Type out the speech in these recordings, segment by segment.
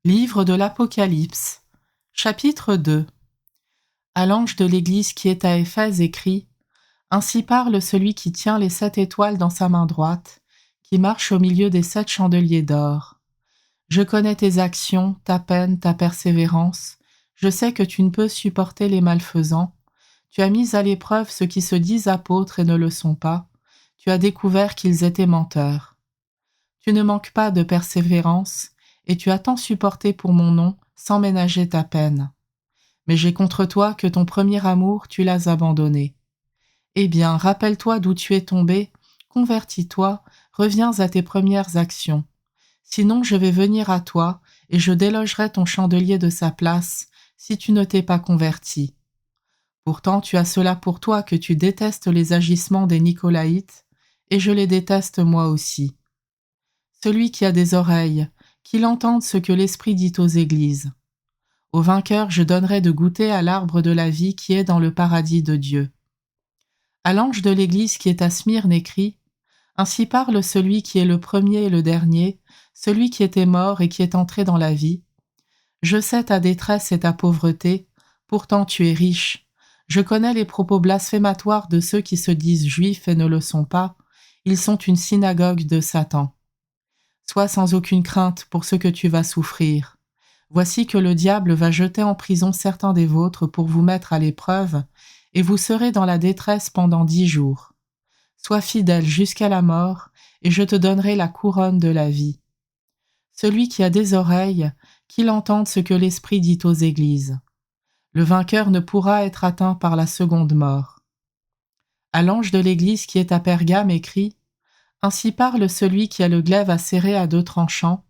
Livre de l'Apocalypse, chapitre 2. À l'ange de l'église qui est à Éphèse écrit : Ainsi parle celui qui tient les 7 étoiles dans sa main droite, qui marche au milieu des 7 chandeliers d'or. Je connais tes actions, ta peine, ta persévérance. Je sais que tu ne peux supporter les malfaisants. Tu as mis à l'épreuve ceux qui se disent apôtres et ne le sont pas. Tu as découvert qu'ils étaient menteurs. Tu ne manques pas de persévérance, et tu as tant supporté pour mon nom, sans ménager ta peine. Mais j'ai contre toi que ton premier amour, tu l'as abandonné. Eh bien, rappelle-toi d'où tu es tombé, convertis-toi, reviens à tes premières actions. Sinon, je vais venir à toi, et je délogerai ton chandelier de sa place, si tu ne t'es pas converti. Pourtant, tu as cela pour toi que tu détestes les agissements des Nicolaïtes, et je les déteste moi aussi. Celui qui a des oreilles, qu'il entende ce que l'Esprit dit aux églises. Au vainqueur, je donnerai de goûter à l'arbre de la vie qui est dans le paradis de Dieu. À l'ange de l'église qui est à Smyrne écrit : Ainsi parle celui qui est le premier et le dernier, celui qui était mort et qui est entré dans la vie. Je sais ta détresse et ta pauvreté, pourtant tu es riche. Je connais les propos blasphématoires de ceux qui se disent juifs et ne le sont pas. Ils sont une synagogue de Satan. Sois sans aucune crainte pour ce que tu vas souffrir. Voici que le diable va jeter en prison certains des vôtres pour vous mettre à l'épreuve, et vous serez dans la détresse pendant 10 jours. Sois fidèle jusqu'à la mort, et je te donnerai la couronne de la vie. Celui qui a des oreilles, qu'il entende ce que l'Esprit dit aux églises. Le vainqueur ne pourra être atteint par la seconde mort. À l'ange de l'église qui est à Pergame écrit : Ainsi parle celui qui a le glaive acéré à 2 tranchants.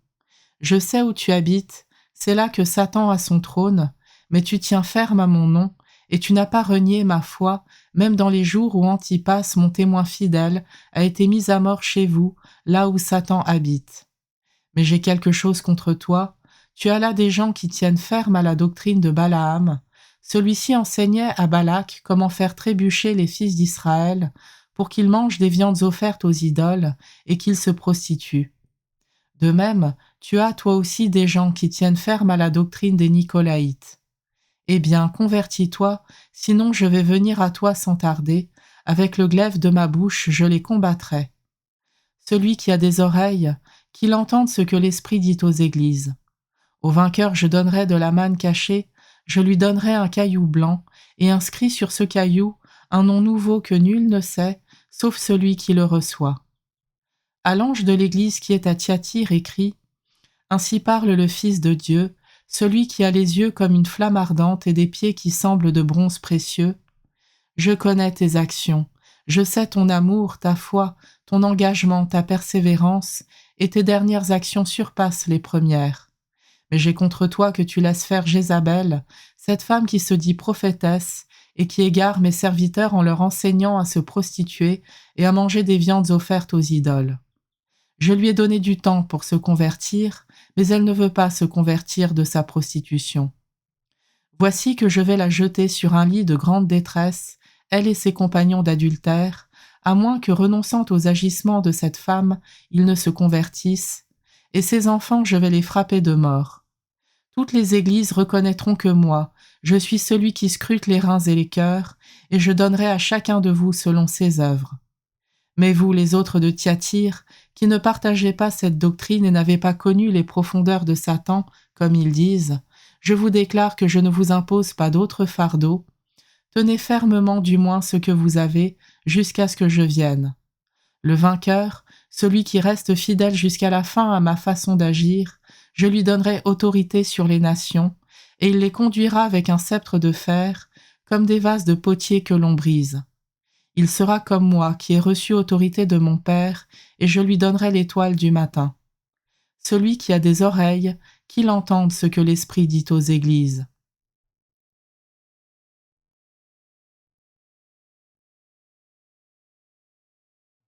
Je sais où tu habites, c'est là que Satan a son trône, mais tu tiens ferme à mon nom, et tu n'as pas renié ma foi, même dans les jours où Antipas, mon témoin fidèle, a été mis à mort chez vous, là où Satan habite. Mais j'ai quelque chose contre toi, tu as là des gens qui tiennent ferme à la doctrine de Balaam. Celui-ci enseignait à Balak comment faire trébucher les fils d'Israël, pour qu'ils mangent des viandes offertes aux idoles et qu'ils se prostituent. De même, tu as toi aussi des gens qui tiennent ferme à la doctrine des Nicolaïtes. Eh bien, convertis-toi, sinon je vais venir à toi sans tarder, avec le glaive de ma bouche, je les combattrai. Celui qui a des oreilles, qu'il entende ce que l'Esprit dit aux églises. Au vainqueur je donnerai de la manne cachée, je lui donnerai un caillou blanc, et inscrit sur ce caillou un nom nouveau que nul ne sait, sauf celui qui le reçoit. À l'ange de l'église qui est à Thyatire écrit : Ainsi parle le Fils de Dieu, celui qui a les yeux comme une flamme ardente et des pieds qui semblent de bronze précieux. Je connais tes actions, je sais ton amour, ta foi, ton engagement, ta persévérance, et tes dernières actions surpassent les premières. Mais j'ai contre toi que tu laisses faire Jézabel, cette femme qui se dit prophétesse, et qui égare mes serviteurs en leur enseignant à se prostituer et à manger des viandes offertes aux idoles. Je lui ai donné du temps pour se convertir, mais elle ne veut pas se convertir de sa prostitution. Voici que je vais la jeter sur un lit de grande détresse, elle et ses compagnons d'adultère, à moins que, renonçant aux agissements de cette femme, ils ne se convertissent, et ses enfants je vais les frapper de mort. Toutes les églises reconnaîtront que moi, je suis celui qui scrute les reins et les cœurs, et je donnerai à chacun de vous selon ses œuvres. Mais vous, les autres de Thyatire, qui ne partagez pas cette doctrine et n'avez pas connu les profondeurs de Satan, comme ils disent, je vous déclare que je ne vous impose pas d'autre fardeau. Tenez fermement du moins ce que vous avez, jusqu'à ce que je vienne. Le vainqueur, celui qui reste fidèle jusqu'à la fin à ma façon d'agir, je lui donnerai autorité sur les nations, et il les conduira avec un sceptre de fer, comme des vases de potier que l'on brise. Il sera comme moi, qui ai reçu autorité de mon Père, et je lui donnerai l'étoile du matin. Celui qui a des oreilles, qu'il entende ce que l'Esprit dit aux églises.